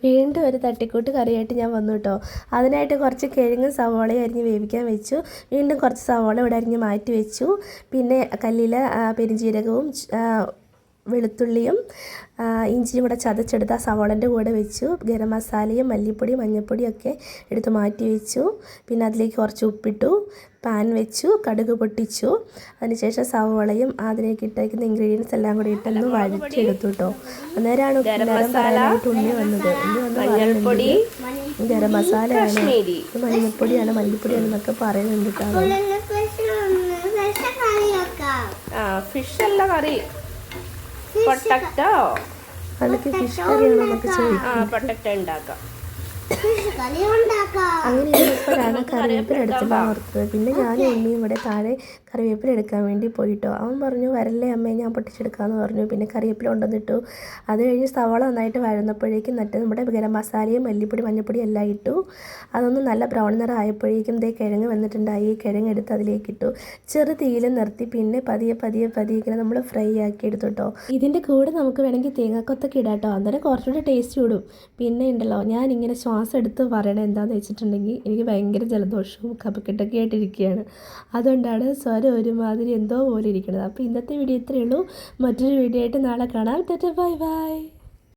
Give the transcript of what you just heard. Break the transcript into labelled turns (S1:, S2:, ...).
S1: വീണ്ടും ഒരു തട്ടിക്കൂട്ട് കറിയായിട്ട് ഞാൻ വന്നു കേട്ടോ. അതിനായിട്ട് കുറച്ച് കിഴങ്ങും സവോളയും അരിഞ്ഞ് വേവിക്കാൻ വെച്ചു. വീണ്ടും കുറച്ച് സവോള ഇവിടെ അരിഞ്ഞ് മാറ്റി വെച്ചു. പിന്നെ കല്ലിൽ പെരുംജീരകവും വെളുത്തുള്ളിയും ഇഞ്ചിയും കൂടെ ചതച്ചെടുത്ത് ആ സവോളൻ്റെ കൂടെ വെച്ചു. ഗരം മസാലയും മല്ലിപ്പൊടി മഞ്ഞൾപ്പൊടിയും ഒക്കെ എടുത്ത് മാറ്റി വെച്ചു. പിന്നെ അതിലേക്ക് കുറച്ച് ഉപ്പിട്ടു, പാൻ വെച്ചു, കടുക് പൊട്ടിച്ചു. അതിനുശേഷം സവോളയും അതിലേക്ക് ഇട്ടേക്കുന്ന ഇൻഗ്രീഡിയൻസ് എല്ലാം കൂടി ഇട്ടൊന്ന് വഴറ്റിയെടുത്തു കേട്ടോ. അന്നേരമാണ് ഉപ്പിനേരം പറയാനായിട്ട് ഉണ്ണി വന്നത്. ഗരം മസാലയാണ്, മഞ്ഞൾപ്പൊടിയാണ്, മല്ലിപ്പൊടിയാണെന്നൊക്കെ പറയുന്നുണ്ട് കേട്ടോ.
S2: ഫിഷ് അല്ല കറി, പൊട്ടറ്റോ.
S1: അതൊക്കെ ഫിഷ് കറിയാണോ എന്നൊക്കെ ചോദിക്കും.
S2: പൊട്ടറ്റോ ഉണ്ടാക്കാം.
S1: അങ്ങനെ ഇരുന്നപ്പോഴാണ് കറിവേപ്പില എടുത്തിട്ട് ഓർത്തത്. പിന്നെ ഞാനും ഉണ്ണിയും ഇവിടെ താഴെ കറിവേപ്പില എടുക്കാൻ വേണ്ടി പോയിട്ടോ. അവൻ പറഞ്ഞു വരല്ലേ അമ്മേ, ഞാൻ പൊട്ടിച്ചെടുക്കാമെന്ന് പറഞ്ഞു. പിന്നെ കറിവേപ്പില കൊണ്ടുവന്നിട്ടു. അത് കഴിഞ്ഞ് സവാള നന്നായിട്ട് വഴന്നപ്പോഴേക്കും നമ്മുടെ ഗരം മസാലയും മല്ലിപ്പൊടി മഞ്ഞൾപ്പൊടി എല്ലാം ഇട്ടു. അതൊന്ന് നല്ല ബ്രൗൺ നിറം ആയപ്പോഴേക്കും കിഴങ്ങ് വന്നിട്ടുണ്ടായി. കിഴങ്ങ് എടുത്ത് അതിലേക്ക് ഇട്ടു. ചെറു തീയിൽ നിർത്തി പിന്നെ പതിയെ ഇങ്ങനെ നമ്മൾ ഫ്രൈ ആക്കി എടുത്തു കേട്ടോ. ഇതിൻ്റെ കൂടെ നമുക്ക് വേണമെങ്കിൽ തേങ്ങാക്കൊത്തൊക്കെ ഇടാം കേട്ടോ. അന്നേരം കുറച്ചുകൂടി ടേസ്റ്റ് കൂടും. പിന്നെ ഉണ്ടല്ലോ, ഞാനിങ്ങനെ ശ്വാസം എടുത്ത് പറയണത് എന്താണെന്ന് വെച്ചിട്ടുണ്ടെങ്കിൽ എനിക്ക് ഭയങ്കര ജലദോഷവും കഫക്കെട്ടൊക്കെ ആയിട്ടിരിക്കുകയാണ്. അതുകൊണ്ടാണ് സ്വരം ഒരുമാതിരി എന്തോ പോലെ ഇരിക്കുന്നത്. അപ്പോൾ ഇന്നത്തെ വീഡിയോ ഇത്രയേ ഉള്ളൂ. മറ്റൊരു വീഡിയോ ആയിട്ട് നാളെ കാണാം. Bye bye.